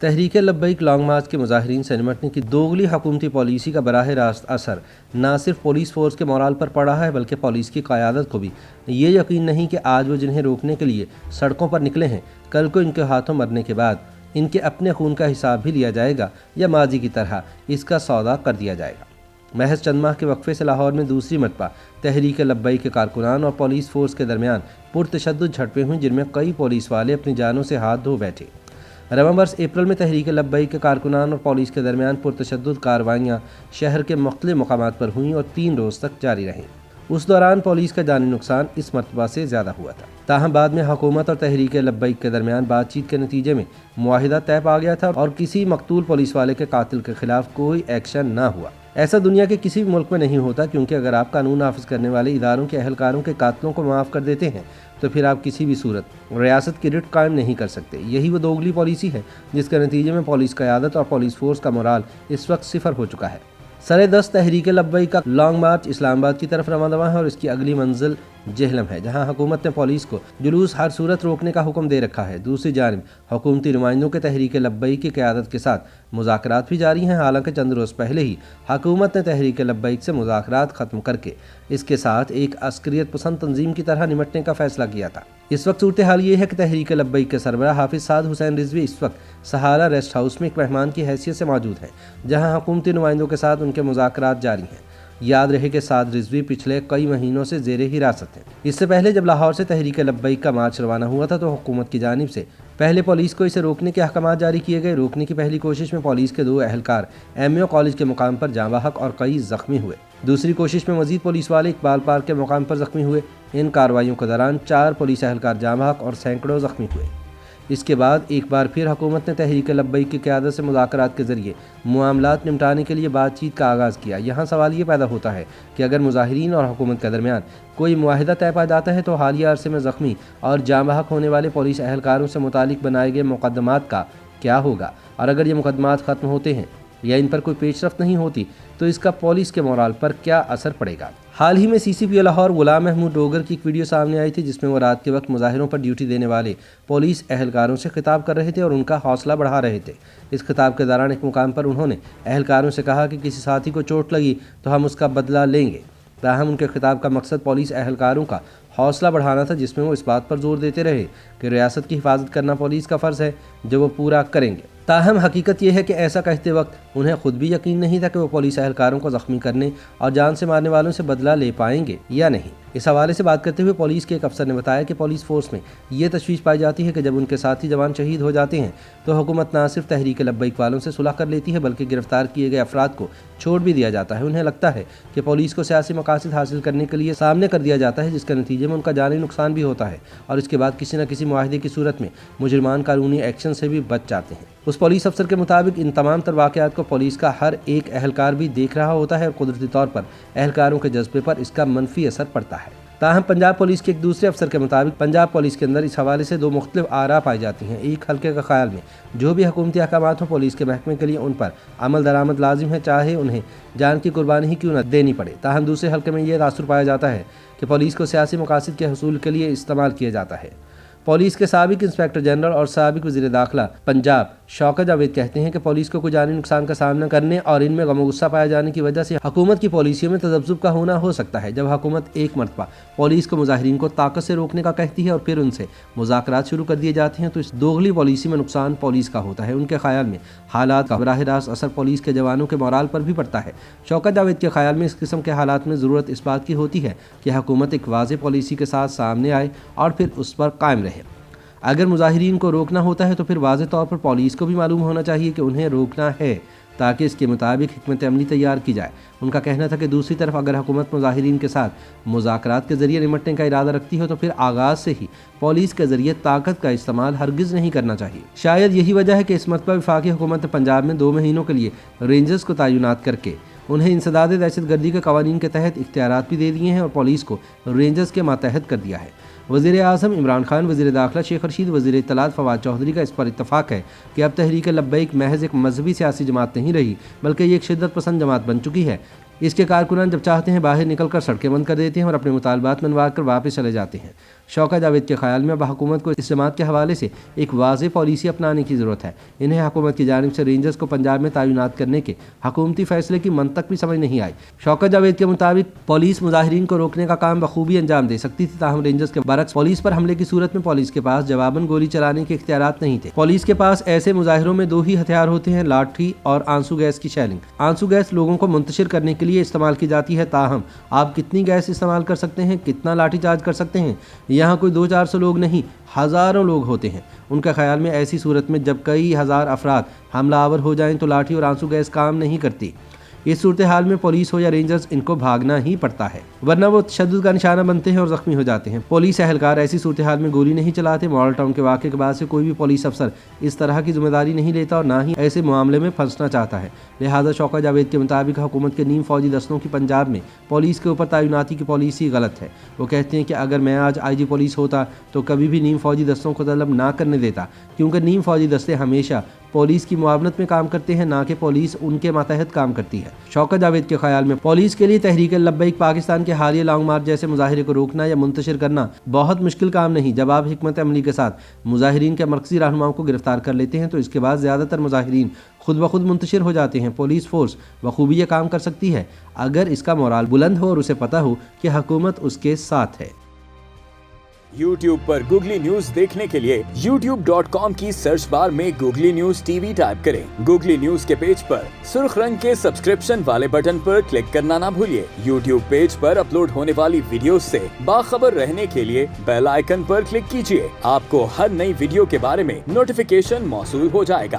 Tehreek Labbaik long march کے مظاہرین سے نمٹنے کی دوغلی حکومتی پالیسی کا براہ راست اثر نہ صرف پولیس فورس کے مورال پر پڑا ہے بلکہ پولیس کی قیادت کو بھی یہ یقین نہیں کہ آج وہ جنہیں روکنے کے لیے سڑکوں پر نکلے ہیں کل کو ان کے ہاتھوں مرنے کے بعد ان کے اپنے خون کا حساب بھی لیا جائے گا یا ماضی کی طرح اس کا سودا کر دیا جائے گا۔ محض چند ماہ کے وقفے سے لاہور میں دوسری مرتبہ تحریک لبیک کے کارکنان اور پولیس فورس کے درمیان پرتشدد جھڑپیں ہوئیں جن میں کئی پولیس والے اپنی جانوں سے ہاتھ دھو بیٹھے۔ رواں برس اپریل میں تحریک لبیک کے کارکنان اور پولیس کے درمیان پرتشدد کارروائیاں شہر کے مختلف مقامات پر ہوئیں اور 3 روز تک جاری رہیں۔ اس دوران پولیس کا جانی نقصان اس مرتبہ سے زیادہ ہوا تھا، تاہم بعد میں حکومت اور تحریک لبیک کے درمیان بات چیت کے نتیجے میں معاہدہ طے پا گیا تھا اور کسی مقتول پولیس والے کے قاتل کے خلاف کوئی ایکشن نہ ہوا۔ ایسا دنیا کے کسی بھی ملک میں نہیں ہوتا، کیونکہ اگر آپ قانون نافذ کرنے والے اداروں کے اہلکاروں کے قاتلوں کو معاف کر دیتے ہیں تو پھر آپ کسی بھی صورت ریاست کی رٹ قائم نہیں کر سکتے۔ یہی وہ دوغلی پالیسی ہے جس کے نتیجے میں پولیس قیادت اور پولیس فورس کا مورال اس وقت صفر ہو چکا ہے۔ سر دست تحریک لبیک کا لانگ مارچ اسلام آباد کی طرف رواں ہے اور اس کی اگلی منزل جہلم ہے، جہاں حکومت نے پولیس کو جلوس ہر صورت روکنے کا حکم دے رکھا ہے۔ دوسری جانب حکومتی نمائندوں کے تحریک لبیک کی قیادت کے ساتھ مذاکرات بھی جاری ہیں، حالانکہ چند روز پہلے ہی حکومت نے تحریک لبیک سے مذاکرات ختم کر کے اس کے ساتھ ایک عسکریت پسند تنظیم کی طرح نمٹنے کا فیصلہ کیا تھا۔ اس وقت صورتحال یہ ہے کہ تحریک لبیک کے سربراہ حافظ سعد حسین رضوی اس وقت سہارا ریسٹ ہاؤس میں ایک مہمان کی حیثیت سے موجود ہیں، جہاں حکومتی نمائندوں کے ساتھ ان کے مذاکرات جاری ہیں۔ یاد رہے کہ سعد رضوی پچھلے کئی مہینوں سے زیر حراست ہیں۔ اس سے پہلے جب لاہور سے تحریک لبیک کا مارچ روانہ ہوا تھا تو حکومت کی جانب سے پہلے پولیس کو اسے روکنے کے احکامات جاری کیے گئے۔ روکنے کی پہلی کوشش میں پولیس کے 2 اہلکار MAO کالج کے مقام پر جاں بحق اور کئی زخمی ہوئے۔ دوسری کوشش میں مزید پولیس والے اقبال پارک کے مقام پر زخمی ہوئے۔ ان کارروائیوں کے دوران 4 پولیس اہلکار جاں بحق اور سینکڑوں زخمی ہوئے۔ اس کے بعد ایک بار پھر حکومت نے تحریک لبیک کی قیادت سے مذاکرات کے ذریعے معاملات نمٹانے کے لیے بات چیت کا آغاز کیا۔ یہاں سوال یہ پیدا ہوتا ہے کہ اگر مظاہرین اور حکومت کے درمیان کوئی معاہدہ طے پا جاتا ہے تو حالیہ عرصے میں زخمی اور جاں بحق ہونے والے پولیس اہلکاروں سے متعلق بنائے گئے مقدمات کا کیا ہوگا، اور اگر یہ مقدمات ختم ہوتے ہیں یا ان پر کوئی پیش رفت نہیں ہوتی تو اس کا پولیس کے مورال پر کیا اثر پڑے گا۔ حال ہی میں CCP لاہور غلام محمود ڈوگر کی ایک ویڈیو سامنے آئی تھی جس میں وہ رات کے وقت مظاہروں پر ڈیوٹی دینے والے پولیس اہلکاروں سے خطاب کر رہے تھے اور ان کا حوصلہ بڑھا رہے تھے۔ اس خطاب کے دوران ایک مقام پر انہوں نے اہلکاروں سے کہا کہ کسی ساتھی کو چوٹ لگی تو ہم اس کا بدلہ لیں گے۔ تاہم ان کے خطاب کا مقصد پولیس اہلکاروں کا حوصلہ بڑھانا تھا، جس میں وہ اس بات پر زور دیتے رہے کہ ریاست کی حفاظت کرنا پولیس کا فرض ہے جو وہ پورا کریں گے۔ تاہم حقیقت یہ ہے کہ ایسا کہتے وقت انہیں خود بھی یقین نہیں تھا کہ وہ پولیس اہلکاروں کو زخمی کرنے اور جان سے مارنے والوں سے بدلہ لے پائیں گے یا نہیں۔ اس حوالے سے بات کرتے ہوئے پولیس کے ایک افسر نے بتایا کہ پولیس فورس میں یہ تشویش پائی جاتی ہے کہ جب ان کے ساتھی جوان شہید ہو جاتے ہیں تو حکومت نہ صرف تحریک لبیک والوں سے صلح کر لیتی ہے بلکہ گرفتار کیے گئے افراد کو چھوڑ بھی دیا جاتا ہے۔ انہیں لگتا ہے کہ پولیس کو سیاسی مقاصد حاصل کرنے کے لیے سامنے کر دیا جاتا ہے، جس کے نتیجے میں ان کا جانی نقصان بھی ہوتا ہے اور اس کے بعد کسی نہ کسی معاہدے کی صورت میں مجرمان قانونی ایکشن سے بھی بچ جاتے ہیں۔ اس پولیس افسر کے مطابق ان تمام تر واقعات کو پولیس کا ہر ایک اہلکار بھی دیکھ رہا ہوتا ہے اور قدرتی طور پر اہلکاروں کے جذبے پر اس کا منفی اثر پڑتا ہے۔ تاہم پنجاب پولیس کے ایک دوسرے افسر کے مطابق پنجاب پولیس کے اندر اس حوالے سے 2 مختلف آراء پائی جاتی ہیں۔ ایک حلقے کا خیال میں جو بھی حکومتی احکامات ہوں پولیس کے محکمے کے لیے ان پر عمل درآمد لازم ہے، چاہے انہیں جان کی قربانی ہی کیوں نہ دینی پڑے۔ تاہم دوسرے حلقے میں یہ تاثر پایا جاتا ہے کہ پولیس کو سیاسی مقاصد کے حصول کے لیے استعمال کیا جاتا ہے۔ پولیس کے سابق انسپکٹر جنرل اور سابق وزیر داخلہ پنجاب شوکت جاوید کہتے ہیں کہ پولیس کو کوئی جانی نقصان کا سامنا کرنے اور ان میں غم و غصہ پایا جانے کی وجہ سے حکومت کی پالیسیوں میں تذبذب کا ہونا ہو سکتا ہے۔ جب حکومت ایک مرتبہ پولیس کو مظاہرین کو طاقت سے روکنے کا کہتی ہے اور پھر ان سے مذاکرات شروع کر دیے جاتے ہیں تو اس دوغلی پالیسی میں نقصان پولیس کا ہوتا ہے۔ ان کے خیال میں حالات کا براہ راست اثر پولیس کے جوانوں کے مورال پر بھی پڑتا ہے۔ شوکت جاوید کے خیال میں اس قسم کے حالات میں ضرورت اس بات کی ہوتی ہے کہ حکومت ایک واضح پالیسی کے ساتھ سامنے آئے اور پھر اس پر قائم رہے۔ اگر مظاہرین کو روکنا ہوتا ہے تو پھر واضح طور پر پولیس کو بھی معلوم ہونا چاہیے کہ انہیں روکنا ہے تاکہ اس کے مطابق حکمت عملی تیار کی جائے۔ ان کا کہنا تھا کہ دوسری طرف اگر حکومت مظاہرین کے ساتھ مذاکرات کے ذریعے نمٹنے کا ارادہ رکھتی ہے تو پھر آغاز سے ہی پولیس کے ذریعے طاقت کا استعمال ہرگز نہیں کرنا چاہیے۔ شاید یہی وجہ ہے کہ اس مرتبہ وفاقی حکومت نے پنجاب میں 2 مہینوں کے لیے رینجرز کو تعینات کر کے انہیں انسداد دہشت گردی کے قوانین کے تحت اختیارات بھی دے دیے ہیں اور پولیس کو رینجرز کے ماتحت کر دیا ہے۔ وزیر اعظم عمران خان، وزیر داخلہ شیخ رشید، وزیر اطلاعات فواد چودھری کا اس پر اتفاق ہے کہ اب تحریک لبیک محض ایک مذہبی سیاسی جماعت نہیں رہی بلکہ یہ ایک شدت پسند جماعت بن چکی ہے۔ اس کے کارکنان جب چاہتے ہیں باہر نکل کر سڑکیں بند کر دیتے ہیں اور اپنے مطالبات منوا کر واپس چلے جاتے ہیں۔ شوکت جاوید کے خیال میں حکومت کو اس جماعت کے حوالے سے ایک واضح پالیسی اپنانے کی ضرورت ہے۔ انہیں حکومت کی جانب سے رینجرز کو پنجاب میں تعینات کرنے کے حکومتی فیصلے کی منطق بھی سمجھ نہیں آئی۔ شوکت جاوید کے مطابق پولیس مظاہرین کو روکنے کا کام بخوبی انجام دے سکتی تھی، تاہم رینجرز کے برعکس پولیس پر حملے کی صورت میں پولیس کے پاس جواباً گولی چلانے کے اختیارات نہیں تھے۔ پولیس کے پاس ایسے مظاہروں میں 2 ہی ہتھیار ہوتے ہیں، لاٹھی اور آنسو گیس کی شیلنگ۔ آنسو گیس لوگوں کو منتشر کرنے کے لیے استعمال کی جاتی ہے، تاہم آپ کتنی گیس استعمال کر سکتے ہیں، کتنا لاٹھی چارج کر سکتے ہیں؟ یہاں کوئی 200-400 لوگ نہیں، ہزاروں لوگ ہوتے ہیں۔ ان کے خیال میں ایسی صورت میں جب کئی ہزار افراد حملہ آور ہو جائیں تو لاٹھی اور آنسو گیس کام نہیں کرتی۔ اس صورتحال میں پولیس ہو یا رینجرز، ان کو بھاگنا ہی پڑتا ہے، ورنہ وہ تشدد کا نشانہ بنتے ہیں اور زخمی ہو جاتے ہیں۔ پولیس اہلکار ایسی صورتحال میں گولی نہیں چلاتے۔ ماڈل ٹاؤن کے واقعے کے بعد سے کوئی بھی پولیس افسر اس طرح کی ذمہ داری نہیں لیتا اور نہ ہی ایسے معاملے میں پھنسنا چاہتا ہے۔ لہٰذا شوکت جاوید کے مطابق حکومت کے نیم فوجی دستوں کی پنجاب میں پولیس کے اوپر تعیناتی کی پالیسی غلط ہے۔ وہ کہتے ہیں کہ اگر میں آج IG پولیس ہوتا تو کبھی بھی نیم فوجی دستوں کو طلب نہ کرنے دیتا، کیونکہ نیم فوجی دستے ہمیشہ پولیس کی معاونت میں کام کرتے ہیں، نہ کہ پولیس ان کے ماتحت کام کرتی ہے۔ شوکت جاوید کے خیال میں پولیس کے لیے تحریک لبیک پاکستان کے حالیہ لانگ مارچ جیسے مظاہرے کو روکنا یا منتشر کرنا بہت مشکل کام نہیں۔ جب آپ حکمت عملی کے ساتھ مظاہرین کے مرکزی رہنماؤں کو گرفتار کر لیتے ہیں تو اس کے بعد زیادہ تر مظاہرین خود بخود منتشر ہو جاتے ہیں۔ پولیس فورس بخوبی یہ کام کر سکتی ہے اگر اس کا مورال بلند ہو اور اسے پتہ ہو کہ حکومت اس کے ساتھ ہے۔ YouTube پر گوگلی نیوز دیکھنے کے لیے youtube.com کی سرچ بار میں گوگلی نیوز TV ٹائپ کریں۔ گوگلی نیوز کے پیج پر سرخ رنگ کے سبسکرپشن والے بٹن پر کلک کرنا نہ بھولیے۔ YouTube پیج پر اپلوڈ ہونے والی ویڈیوز سے باخبر رہنے کے لیے بیل آئیکن پر کلک کیجیے۔ آپ کو ہر نئی ویڈیو کے بارے میں نوٹیفیکیشن موصول ہو جائے گا۔